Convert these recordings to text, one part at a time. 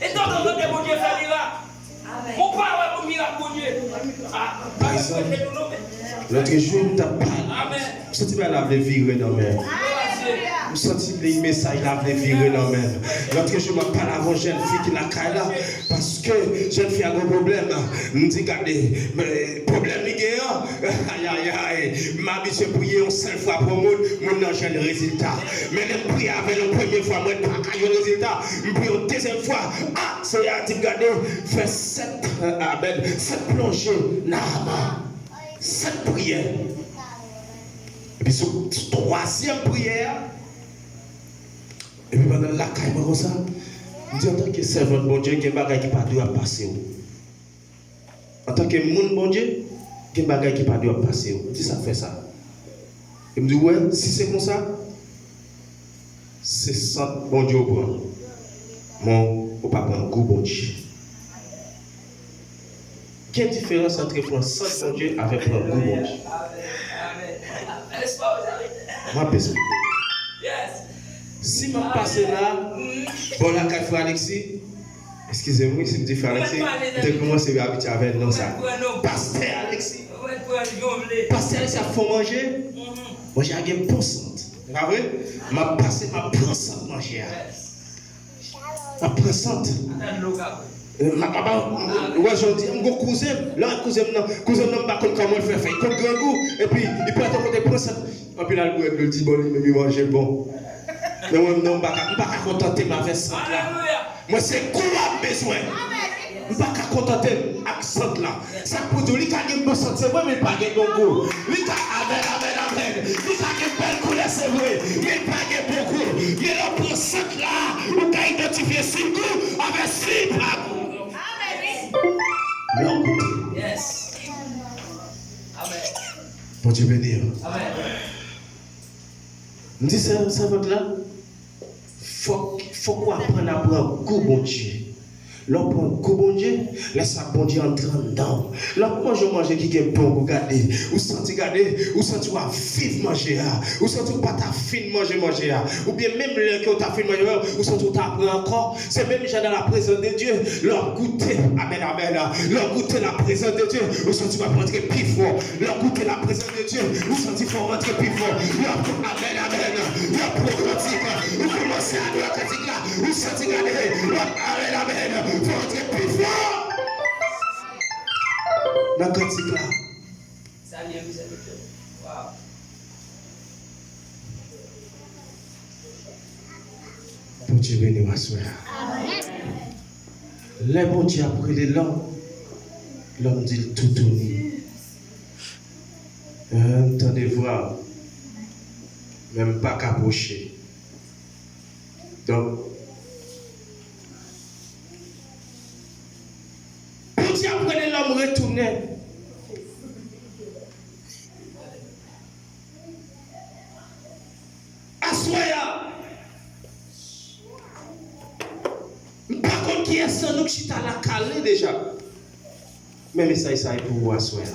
Et donc, on a bon Dieu fait miracle. Mon père va miracle, bon Dieu. Par exemple, l'autre jour, tu as parlé. Je sens que tu vas virer dans même. Je sens que les messages là virer dans même. L'autre jour, je parle avant jeune fille qui l'a caille là. Parce que jeune fille a un problème. Je me dis, regardez, problème il y a. Aïe, aïe, aïe. Ma biche prier une seule fois pour moi, mon n'a jamais de résultat. Mais je prie avec la première fois, moi, pas qu'à un résultat. Je prie une deuxième fois. Ah, c'est à dire, regardez, fais 7 plongées. Nama. 7 prières. Et puis, sur troisième prière, et puis pendant la caille, comme ça, je dis en tant que servant de bon Dieu, il y a des bagages qui ne doivent pas passer. En tant que monde bon Dieu, il y a des bagages qui ne doivent pas passer. Je dis ça fait ça. Et je me dis, ouais, si c'est comme ça, c'est ça, bon Dieu au point. Mon papa, un gros bon Dieu. Quelle différence entre prendre 100 bon Dieu avec un gros bon Dieu? Ma perspective. Si je passe là, bon, la carte Alexis, excusez-moi, si je dis Alexis, je commence à habituer avec nous ça. Pasteur Alexis. Pasteur Alexis a fait manger. Moi, j'ai un bon sang. Vous voyez? Ma passé, ma prensante manger. Ma prensante. Ma papa, aujourd'hui, mon cousin, là, cousin n'a pas comment le faire. Il compte grand goût, et puis il peut être côté prensante. Et puis là, le dit bon, il mange bon. Mais moi, je ne peux pas contenter ma veste là. Moi, c'est quoi besoin? Je ne peux pas contenter avec ça là. Ça pour dire, il y a un bon sens, c'est vrai, mais pas un bon goût. Il y a amen. Il y a une belle couleur, c'est vrai, mais pas un bon goût. Il y a un bon sens là, où tu as identifié 6 goûts avec 6 pas goût. Amen. Yes. Amen. Bon Dieu bénir. Amen. Je dis ça votre là. Faut qu'on apprenne à prendre goût bon Dieu. L'on prend goût bon Dieu, laisse ça bon Dieu entrer dedans. L'on mange qui est bon pour garder. Ou senti garder, ou senti ou vivre manger, ou senti pas ta fin manger, ou bien même le que ta fin manger, ou senti ta prend encore. C'est même déjà dans la présence de Dieu. Leur goûter, amen, leur goûter la présence de Dieu, ou senti va rentrer plus fort. Leur goûter la présence de Dieu, ou senti faut rentrer plus fort. Leur amen, leur prophétique, ou commencer à leur critique là, ou senti garder, amen. Faut entrer plus fort dans le cantique là. Pour Dieu bénir ma soeur. Les bon Dieu après les l'homme dit tout tourner. Entendez voir, même pas capocher. Donc, si après l'homme retourné, assoya. Par contre, qui est sans nous qui t'a la calé déjà. Même ça est pour vous assoya.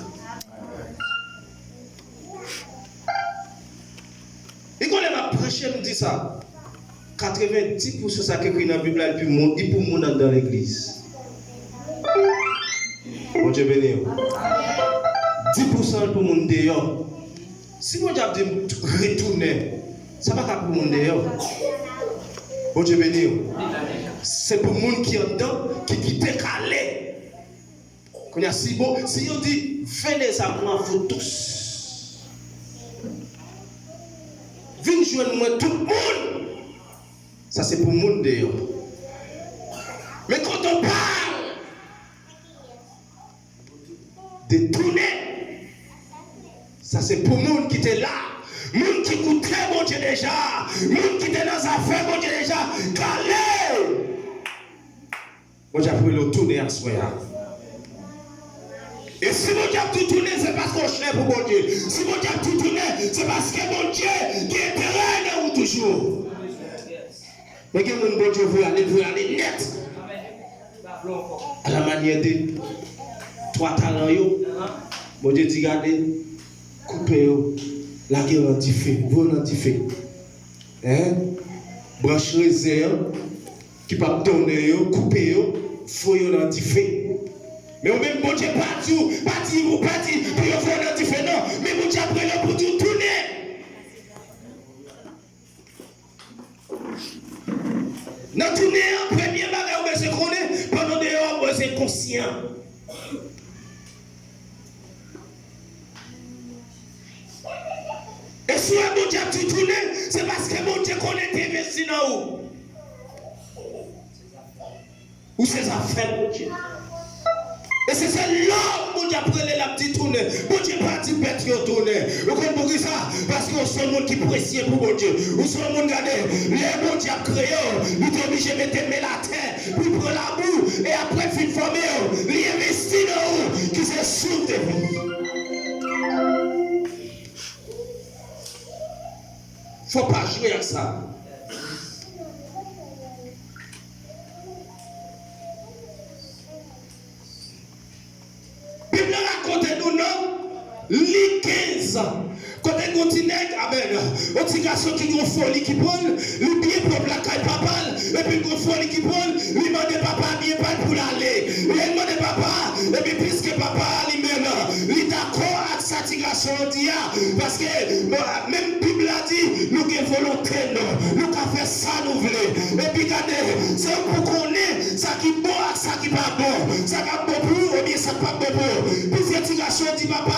Et quand elle m'a prêché, elle me dit ça. 90% de ça qui est écrit dans la Bible, il pour mon dans l'église. Bon Dieu béni. 10% pour mon dehors. Si mon Dieu a dit retourner, ça va pas pour mon dehors. Bon Dieu béni. C'est pour mon qui est dedans, qui quitte calé. Quand il y a si bon, si on dit venez ça pour vous tous. Venez joindre moi tout le monde. Ça c'est pour mon dehors. Mais quand on parle de tourner, ça c'est pour monde qui était là, monde qui goûtait mon Dieu déjà, monde qui était dans sa affaire mon Dieu déjà, calé. Moi j'ai appris le tourner à soi. Et si mon Dieu a tout tourné, c'est parce qu'on cherche pour mon Dieu. Si mon Dieu a tout tourné, c'est parce que mon Dieu qui est terrain ou toujours. Mais que mon Dieu veut aller net. À la manière de 3 talents, mon Dieu dit regardez, coupez, la guerre anti-fait, vous anti-fait. Branche réserve, qui peut donner, couper, faut dans du fait. Mais au même bon Dieu, pas dit, puis on va dans du fait, non. Mais bon Dieu, après le bout de tourner. Dans tourner, en premier bagage, on se connaît, pendant des heures, on est conscient. Et si un bon Dieu a tout tourné, c'est parce que mon Dieu connaît tes investis dans où? Ou ses affaires, mon Dieu. Et c'est ça l'homme, mon Dieu, après la petite tournée. Mon Dieu, pas dit bête qui tourné. Vous comprenez ça? Parce que c'est le monde qui précie pour mon Dieu. Ou c'est le monde regardez, les mon Dieu a créé, il est obligé de mettre la terre, puis prendre la boue, et après, il faut former, il investit dans vous, qui se souffre de vous. Faut pas jouer avec ça. Bible raconte nous non, li 15 ans. Quand on continue, amen. Un petit garçon qui a une folie qui prend, lui bien propre la caille papa, et puis une folie qui prend, lui demande papa bien pas pour l'aller. Il demande papa, et puis puisque papa lui-même, il est d'accord avec sa petit garçon dit, parce que même Bible a dit, nous avons volonté, nous avons fait ça, nous voulons. Et puis regardez, c'est pour qu'on ait ça qui est bon et ça qui n'est pas bon. Ça qui est bon pour ou bien ça qui n'est pas bon pour. Puis ce petit garçon dit, papa,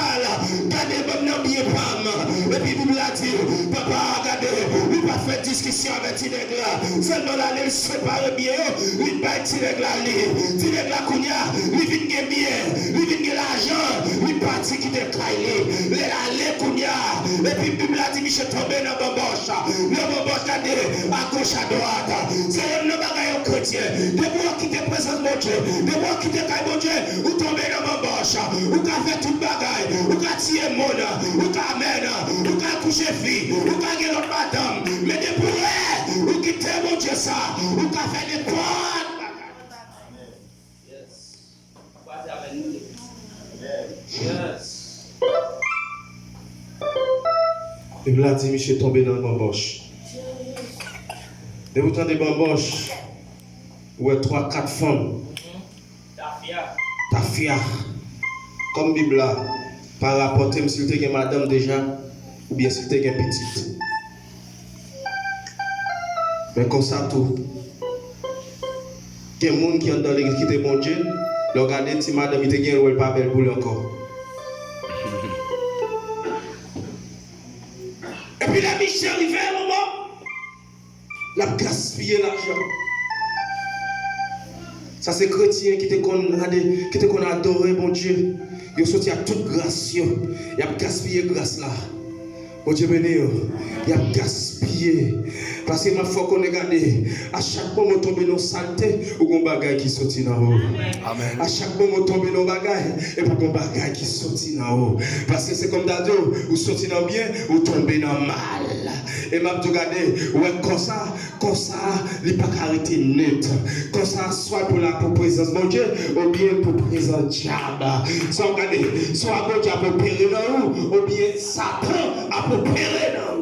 regardez, maintenant bien pas. Et puis Bible a dit, papa, regardez, il va faire discussion avec Tineg là. Seulement là, il se prépare bien, il va Tineg là, Tineg là, il vient gagner bien, il vient gagner l'argent, il parti qui déclaille, il allait Kounia. Et puis Bible a dit, Michel tombé dans le bamboche, regardez, à gauche, à droite. C'est un bagage chrétien. De moi qui te présente mon Dieu, de moi qui te caille mon Dieu, ou tomber dans le bamboche, ou qu'a fait tout bagage, ou qu'a tiré mon, ou qu'a amen, ou qu'a couché fille, ou qu'a gagné l'autre madame, mais de pour ou quitter mon Dieu ça, ou qu'a fait des portes. Yes. Et là, dit, Michel tombé dans le bamboche. Et vous entendez bamboche, où est 3-4 femmes. Tafia. Comme Bible là, par rapport à si vous avez une madame déjà, ou bien si vous avez une petite. Mais comme ça tout. Il y a des gens qui sont dans l'église qui est bon Dieu, regardez si madame est bien ou elle pas belle pour lui encore. Et puis la Michel arrive à un moment, la gaspiller l'argent. Ça c'est chrétien qui te adoré bon Dieu. Ils sont sortis à toute grâce. Ils ont gaspillé grâce là. Bon Dieu béni, il a gaspillé. Parce que ma foi qu'on regarde, à chaque moment on tombe dans saleté, ou un bagage qui sortit dans haut. Amen. À chaque moment on tombe dans bagage, et pour un bagage qui sortit dans haut. Parce que c'est comme d'ado, ou sortit dans bien, ou tomber dans mal. Et m'a regardé, ouais, comme ça, il n'est pas arrêté net. Comme ça, soit pour la présence de mon Dieu, ou bien pour la présence de diable. Soit regardez, soit bon Dieu a opéré dans vous, ou bien Satan a opéré dans vous.